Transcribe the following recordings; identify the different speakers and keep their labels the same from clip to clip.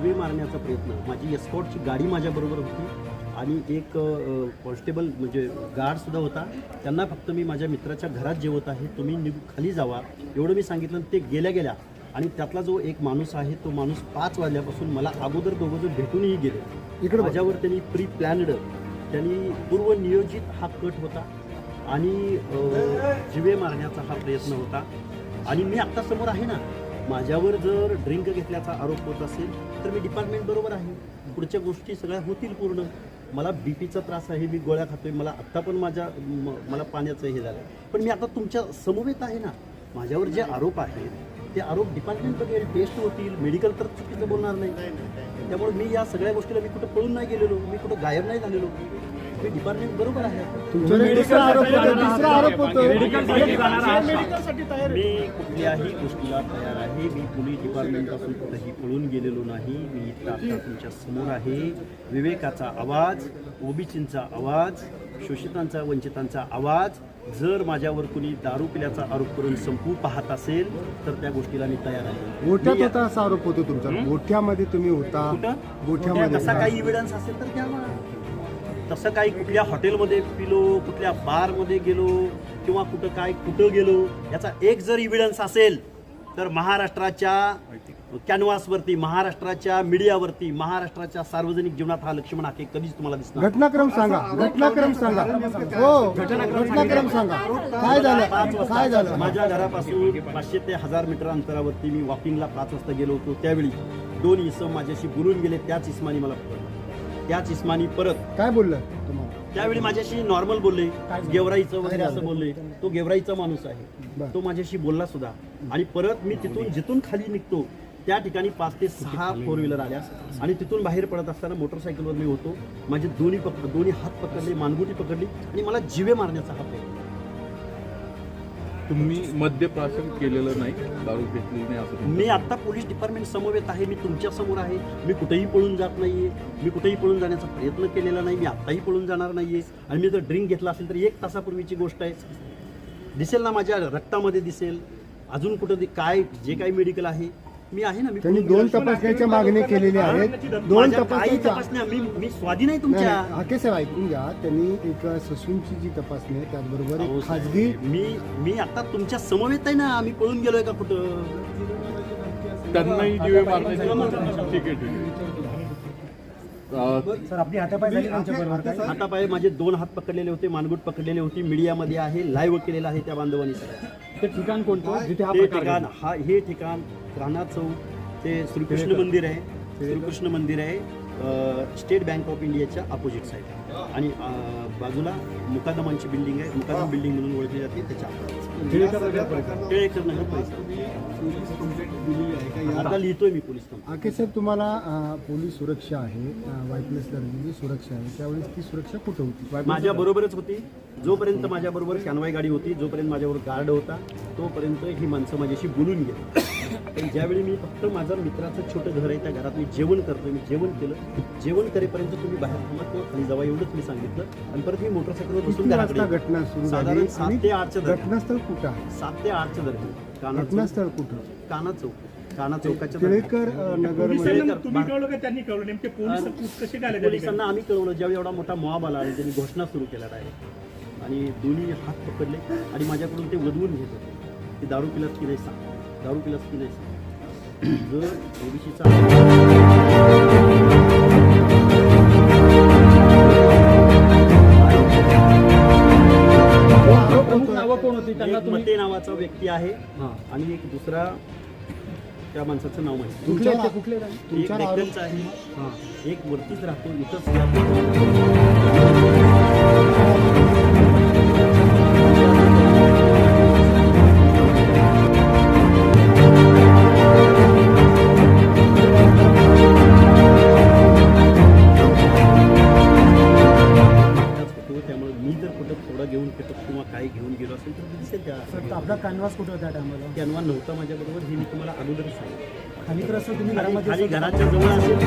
Speaker 1: जीवे मारण्याचा प्रयत्न, माझी एस्कॉर्टची गाडी माझ्याबरोबर होती आणि एक कॉन्स्टेबल म्हणजे गार्डसुद्धा होता. त्यांना फक्त मी माझ्या मित्राच्या घरात जेवत आहे, तुम्ही खाली जावा एवढं मी सांगितलं. ते गेल्या आणि त्यातला जो एक माणूस आहे तो माणूस 5 वाजल्यापासून मला अगोदर दोघंजण भेटूनही गेले. इकडे माझ्यावर त्यांनी प्री प्लॅन्ड, त्यांनी पूर्वनियोजित हा कट होता आणि जीवे मारण्याचा हा प्रयत्न होता. आणि मी आत्ता समोर आहे ना, माझ्यावर जर ड्रिंक घेतल्याचा आरोप होत असेल तर मी डिपार्टमेंट बरोबर आहे, पुढच्या गोष्टी सगळ्या होतील पूर्ण. मला बीपीचा त्रास आहे, मी गोळ्या खातोय, मला आत्ता पण मला पाण्याचं हे झालं. पण मी आता तुमच्या समवेत आहे ना, माझ्यावर जे आरोप आहेत ते आरोप डिपार्टमेंट बघेल, टेस्ट होतील, मेडिकल तर चुकीचं बोलणार नाही. त्यामुळे मी या सगळ्या गोष्टीला मी कुठं पळून नाही गेलेलो, मी कुठं गायब नाही झालेलो, मी डिपार्टमेंट बरोबर आहे. मी कुठल्याही गोष्टीला तयार आहे, मी पोलीस डिपार्टमेंटपासून कुठेही पळून गेलेलो नाही. मी इथं आता तुमच्या समोर आहे. विवेकाचा आवाज, ओबीसींचा आवाज, शोषितांचा वंचितांचा आवाज जर माझ्यावर कुणी दारू पिल्याचा आरोप करून संपू पाहत असेल तर त्या गोष्टीला मी तयार आहे.
Speaker 2: गोठ्यात होता असा आरोप होतो तुमचा, गोठ्यामध्ये तुम्ही होता.
Speaker 1: गोठ्यामध्ये तसा काही इव्हिडन्स असेल तर द्यावा. तसं काही कुठल्या हॉटेलमध्ये पिलो, कुठल्या बारमध्ये गेलो किंवा कुठं गेलो याचा एक जर इव्हिडन्स असेल तर महाराष्ट्राच्या कॅनव्हासवरती, महाराष्ट्राच्या मीडियावरती, महाराष्ट्राच्या सार्वजनिक जीवनात हा लक्ष्मण हाके कधीच तुम्हाला दिसणार.
Speaker 2: घटनाक्रम सांगा. हो, घटनाक्रम सांगा. काय झालं?
Speaker 1: माझ्या घरापासून 500 ते 1000 मीटर अंतरावरती मी वॉकिंगला 5 वाजता गेलो होतो. त्यावेळी 2 इसम माझ्याशी बोलून गेले. त्याच इस्मानी मला पकडलं, त्याच इस्मानी परत
Speaker 2: काय बोललं तुम्हाला?
Speaker 1: त्यावेळी माझ्याशी नॉर्मल बोलले, गेवराईचं वगैरे असं बोलले. तो गेवराईचा माणूस आहे, तो माझ्याशी बोलला सुद्धा. आणि परत मी जिथून खाली निघतो त्या ठिकाणी 5 ते 6 4 व्हीलर आल्या आणि तिथून बाहेर पडत असताना मोटरसायकलवर मी होतो. माझे दोन्ही हात पकडले, मानगुटी पकडली आणि मला जीवे मारण्याचा हा प्रयत्न.
Speaker 3: तुम्ही मद्यप्राशन केलेलं नाही, दारू घेतलेली नाही असं
Speaker 1: मी आता पोलीस डिपार्टमेंट समवेत आहे, मी तुमच्या समोर आहे. मी कुठेही पळून जात नाहीये, मी कुठेही पळून जाण्याचा प्रयत्न केलेला नाही, मी आत्ताही पळून जाणार नाहीये. आणि मी जर ड्रिंक घेतला असेल तर 1 तासापूर्वीची गोष्ट आहे. दिसेल ना, माझ्या रक्तामध्ये दिसेल. अजून कुठं काय जे काही मेडिकल आहे मी आहे ना. मी
Speaker 2: त्यांनी 2 तपासण्याच्या मागणी केलेली आहेत. 2
Speaker 1: तपासण्या मी स्वाधीन आहे तुमच्या.
Speaker 2: हाके साहेब ऐकून घ्या, त्यांनी एक ससूनची जी तपासणी आहे त्याचबरोबर एक खाजगी.
Speaker 1: मी आता तुमच्या समवेत आहे ना, मी पळून गेलोय का कुठं?
Speaker 3: त्यांनाही जीवे मारण्याची. ठीक आहे.
Speaker 2: सर, आपली हातापाय झाली त्यांच्याबरोबर?
Speaker 1: हातापाय माझे 2 हात पकडलेले होते, मानगुट पकडलेली होती. मीडियामध्ये आहे, लाईव्ह केलेलं आहे त्या बांधवांनी.
Speaker 2: ते ठिकाण कोणतं जिथे
Speaker 1: हे ठिकाण हे ठिकाण राणा चौक ते श्रीकृष्ण मंदिर आहे. श्रीकृष्ण मंदिर आहे स्टेट बँक ऑफ इंडियाच्या अपोजिट साईड. आणि बाजूला मुकादमांची बिल्डिंग आहे, मुकादम बिल्डिंग म्हणून ओळखली जाते. त्याच्या टिळेकर नगर परिसर. आता लिहितोय मी पोलीस कंप्लेंट.
Speaker 2: हाके साहेब, तुम्हाला पोलीस सुरक्षा आहे, वायपलेस दर्जाची सुरक्षा आहे, त्यावेळेस ती सुरक्षा कुठं होती?
Speaker 1: माझ्या बरोबरच होती. जोपर्यंत माझ्याबरोबर कॅनवाई गाडी होती, जोपर्यंत माझ्याबरोबर गार्ड होता, तोपर्यंत ही माणसं माझ्याशी बोलून गेली. पण ज्यावेळी मी फक्त माझं मित्राचं छोटं घर आहे, त्या घरात मी जेवण करतोय, मी जेवण केलं. जेवण करेपर्यंत तुम्ही बाहेर थांबा किंवा खाली जावा एवढंच मी सांगितलं. आणि परत मी मोटरसायकलवर बसून
Speaker 2: घटना सुरू
Speaker 1: साधारण 7 ते 8च्या दरम्यान.
Speaker 2: घटनास्थळ कुठं आहे?
Speaker 1: 7 ते 8च्या दरम्यान.
Speaker 2: घटनास्थळ कुठं?
Speaker 1: काना चौक. काना चौकाच्या
Speaker 2: टिळेकर नगर.
Speaker 1: पोलिसांना आम्ही कळवलं ज्यावेळी एवढा मोठा मॉब आला आणि त्यांनी घोषणा सुरू केल्या डायरेक्ट. आणि दोन्ही हात पकडले आणि माझ्याकडून ते वधवून घेत होते की दारू पिलास की नाही सांग, दारू पिलास की नाही सांग. जर ओबीसीचा मते नावाचा व्यक्ती आहे आणि एक दुसरा त्या माणसाचं नाव माहिती. एक डेक्कनचा आहे, एक वरतीच राहतो इथंच. त्यामुळे मी जर कुठं थोडं घेऊन पेटत किंवा काही घेऊन गेलो असेल तर दिसेल त्या.
Speaker 2: आपला कॅनव्हास कुठं होता टायमाला?
Speaker 1: कॅनव्हास नव्हता माझ्याबरोबर, हे मी तुम्हाला अगोदरच सांगितलं.
Speaker 2: खाली तर असं तुम्ही
Speaker 1: खाली घराच्या जवळ असेल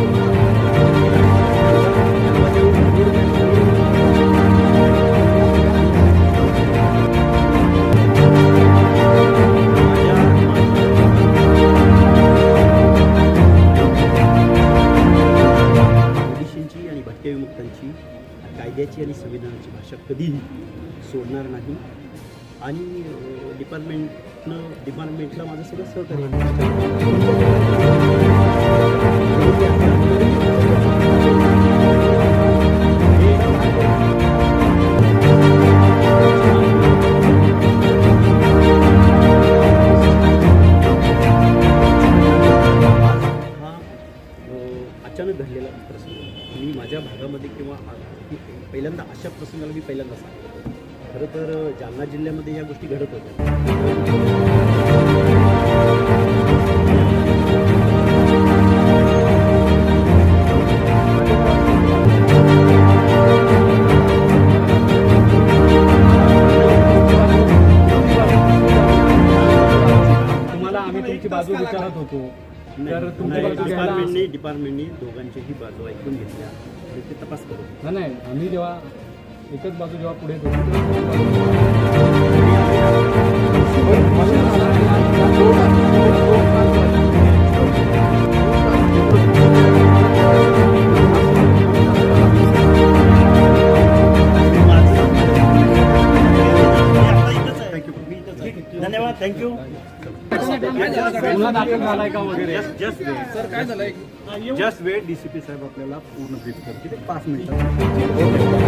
Speaker 1: न्यायाची आणि संविधानाची भाषा कधीही सोडणार नाही आणि डिपार्टमेंटला माझं सगळं अचानक घडलेला प्रसंग मी माझ्या भागामध्ये किंवा पहिल्यांदा अशा प्रसंगाला मी पहिल्यांदा सांगतो. खरं तर जालना जिल्ह्यामध्ये या गोष्टी घडत होत्या.
Speaker 4: तुम्हाला आम्ही तुमची बाजू विचारत होतो तर तुमची बाजू घ्यायला
Speaker 1: डिपार्टमेंटनी दोघांचीही बाजू ऐकून घेतल्या आणि ते तपास करू.
Speaker 4: नाही आम्ही जेव्हा एकच बाजू जेव्हा पुढे
Speaker 1: धन्यवाद. थँक्यू.
Speaker 4: गुन्हा दाखल झालाय का वगैरे
Speaker 3: सर काय झालंय
Speaker 5: जस्ट वेट, डीसीपी साहेब आपल्याला पूर्ण ब्रीफ करतील 5 मिनिटात.